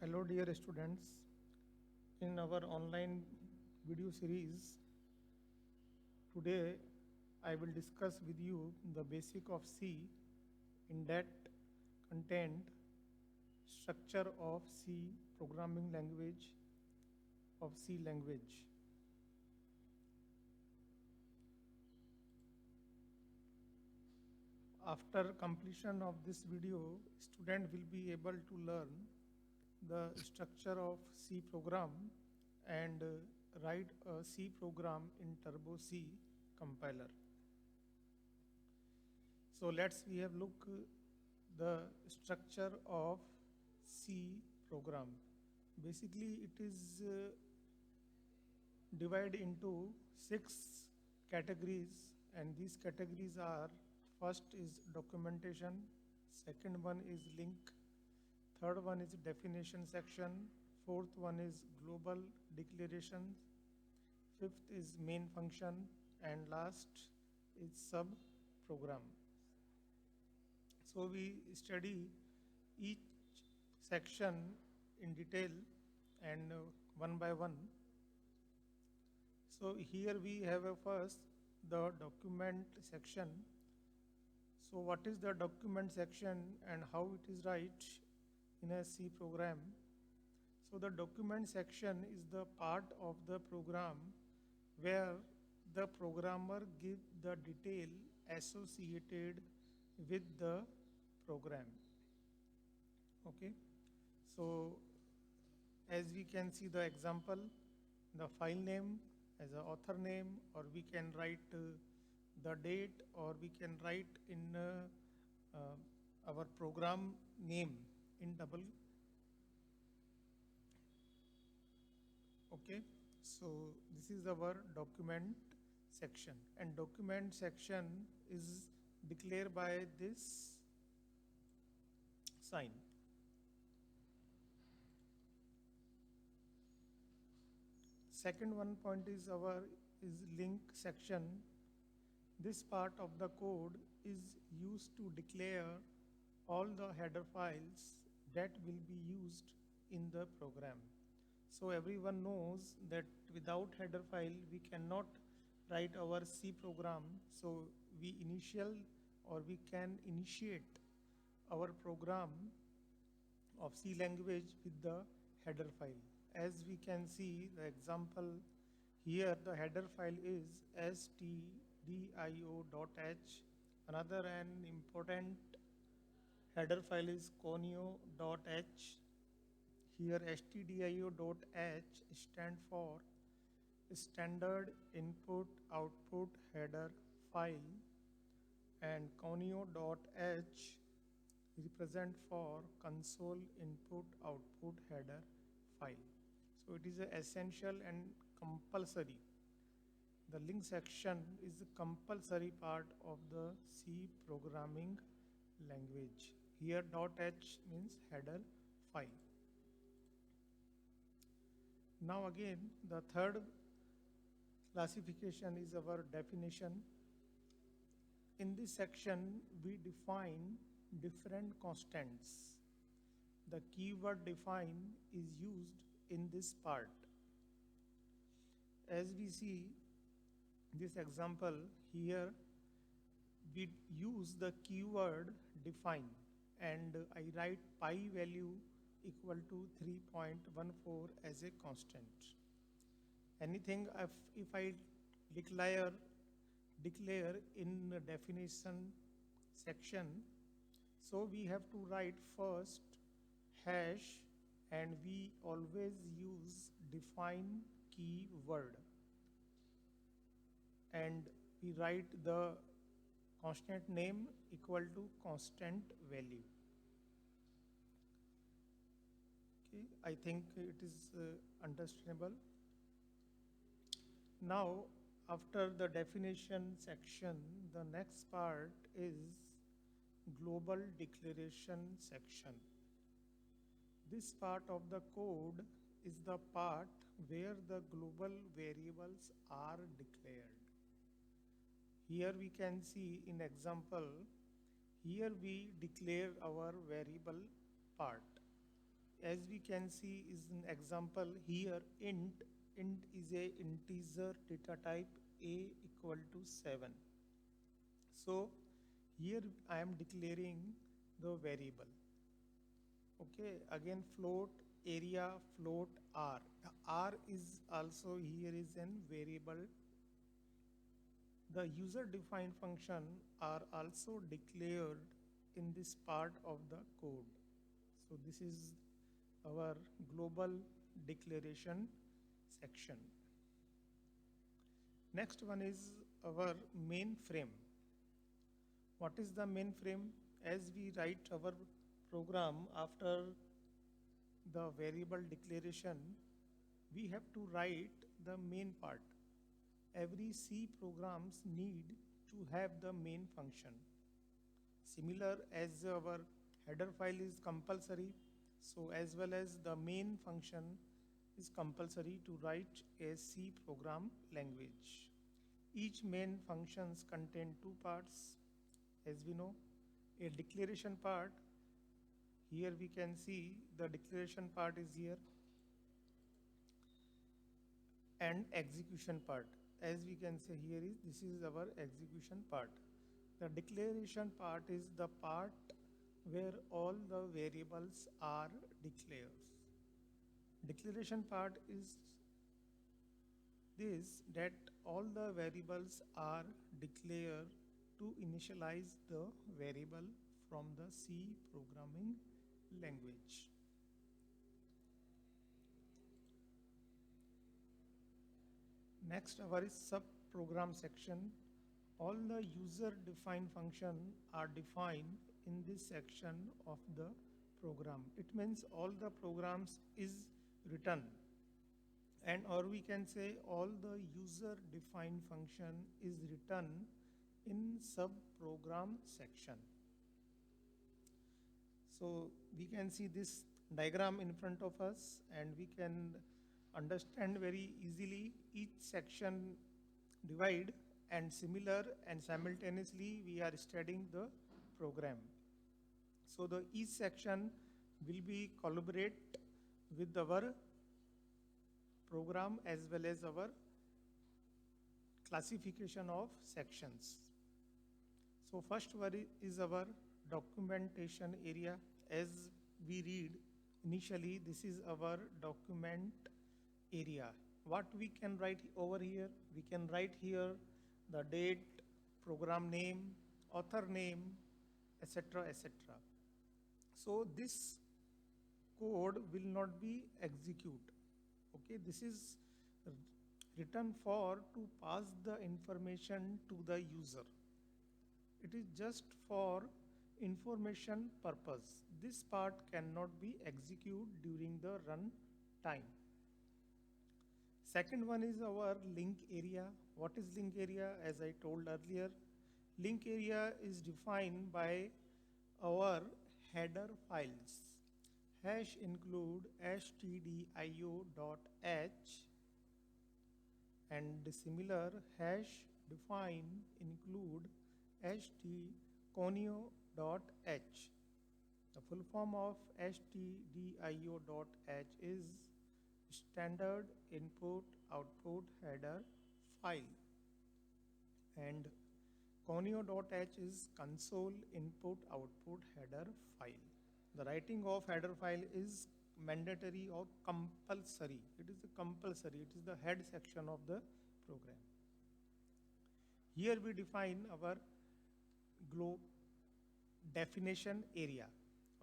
Hello dear students, in our online video series, today I will discuss with you the basic of C in that content, structure of C programming language of C language. After completion of this video, student will be able to learn the structure of C program and write a C program in Turbo C compiler. So we have look the structure of C program. Basically, it is divided into 6 categories, and these categories are: first is documentation, second one is link, third one is definition section, fourth one is global declarations, fifth is main function, and last is sub program. So we study each section in detail and one by one. So here we have a first the document section. So what is the document section and how it is write in a C program? So the document section is the part of the program where the programmer gives the detail associated with the program. Okay, so as we can see the example, the file name as a author name, or we can write the date, or we can write in our program name in double. Okay, so this is our document section, and document section is declared by this sign. Second one point is link section. This part of the code is used to declare all the header files that will be used in the program. So everyone knows that without header file we cannot write our C program. So we can initiate our program of C language with the header file. As we can see the example here, the header file is stdio.h. Another and important header file is conio.h. Here stdio.h stand for standard input output header file, and conio.h represent for console input output header file. So it is essential and compulsory. The link section is a compulsory part of the C programming language. Here .h means header file. Now again, the third classification is our definition. In this section, we define different constants. The keyword define is used in this part. As we see this example here, we use the keyword define, and I write pi value equal to 3.14 as a constant. Anything if I declare in the definition section, so we have to write first hash, and we always use define keyword, and we write the constant name equal to constant value. Okay, I think it is understandable. Now after the definition section, the next part is global declaration section. This part of the code is the part where the global variables are declared. Here we can see in example, here we declare our variable part. as we can see is an example here, int is a integer data type a equal to 7. So here I am declaring the variable. Okay, again float area, float r. The r is also here is an variable. The user defined function are also declared in this part of the code. So this is our global declaration section. Next one is our main frame. What is the main frame? As we write our program after the variable declaration, we have to write the main part. Every C programs need to have the main function. Similar as our header file is compulsory, so as well as the main function is compulsory to write a C program language. Each main functions contain two parts. As we know, a declaration part, here we can see the declaration part is here, and execution part. As we can say here is, this is our execution part. The declaration part is the part where all the variables are declared. Declaration part is this, that all the variables are declared to initialize the variable from the C programming language. Next, our sub-program section. All the user-defined functions are defined in this section of the program. It means all the programs is written, and or we can say all the user-defined function is written in sub-program section. So we can see this diagram in front of us, and we can understand very easily each section divide, and similar and simultaneously we are studying the program. So the each section will be collaborate with our program as well as our classification of sections. So first one is our documentation area. As we read initially, this is our document area. What we can write over here? We can write here the date, program name, author name, etc., etc. So this code will not be execute. Okay, this is written for to pass the information to the user. It is just for information purpose. This part cannot be executed during the run time. Second one is our link area. What is link area? As I told earlier, link area is defined by our header files. Hash include stdio.h, and similar hash define include stconio.h. The full form of stdio.h is standard input output header file, and conio.h is console input output header file. The writing of header file is mandatory or compulsory. It is compulsory. It is the head section of the program. Here we define our definition area.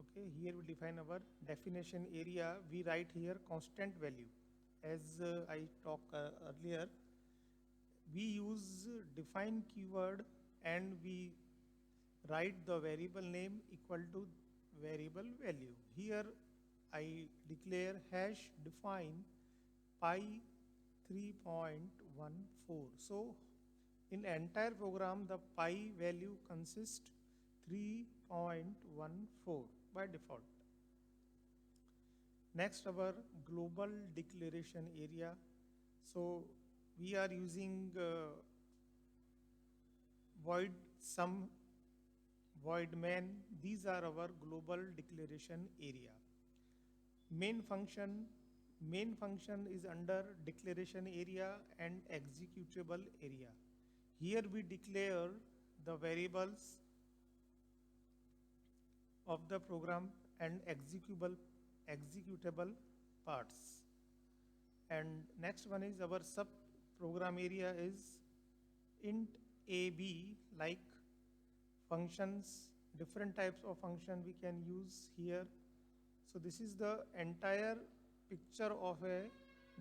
Okay, here we define our definition area. We write here constant value. As I talked earlier, we use define keyword and we write the variable name equal to variable value. Here I declare hash define pi 3.14. So in entire program the pi value consists 3.14 by default. Next, our global declaration area. So we are using void sum, void main. These are our global declaration area. Main function, main function is under declaration area and executable area. Here we declare the variables of the program and executable parts. And next one is our sub program area is int AB, like functions, different types of function we can use here. So this is the entire picture of a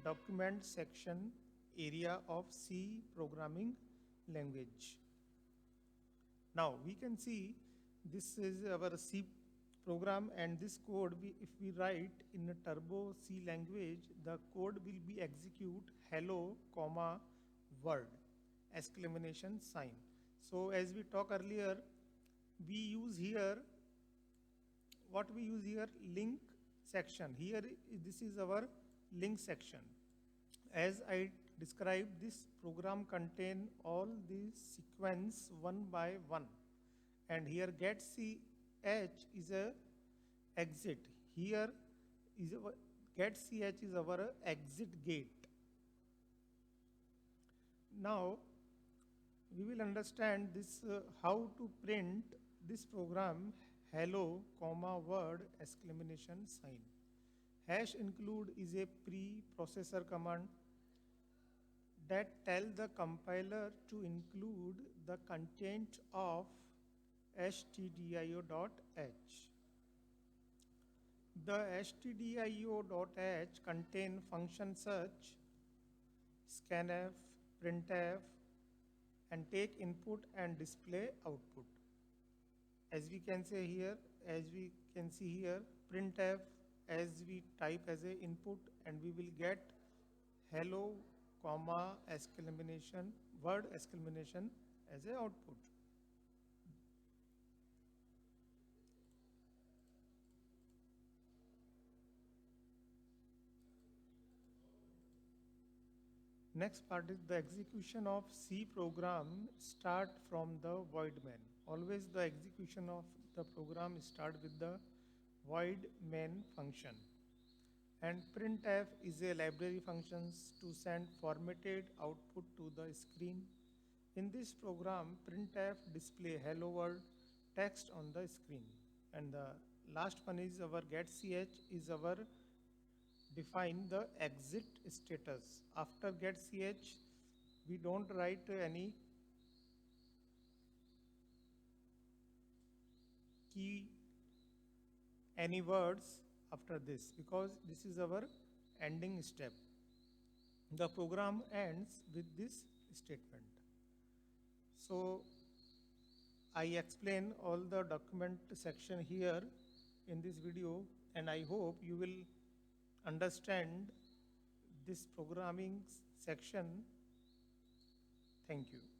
document section area of C programming language. Now we can see this is our C program, and this code, if we write in a turbo C language, the code will be execute hello, comma, word, exclamation sign. So as we talked earlier, we use here, what we use here, link section. Here this is our link section. As I described, this program contain all these sequence one by one, and here get ch is a exit. Here is a get ch is our exit gate. Now we will understand this how to print this program hello, comma, word, exclamation sign. Hash include is a pre-processor command that tell the compiler to include the content of stdio.h. The stdio.h contain function such scanf, printf, and take input and display output. As we can see here, printf as we type as a input, and we will get hello, comma, exclamation, word, exclamation as a output. Next part is the execution of C program start from the void main. Always the execution of the program start with the void main function. And printf is a library functions to send formatted output to the screen. In this program, printf display hello world text on the screen. And the last one is our getch is our define the exit status. After getch, we don't write any key, any words after this, because this is our ending step. The program ends with this statement. So I explain all the document section here in this video, and I hope you will understand this programming section. Thank you.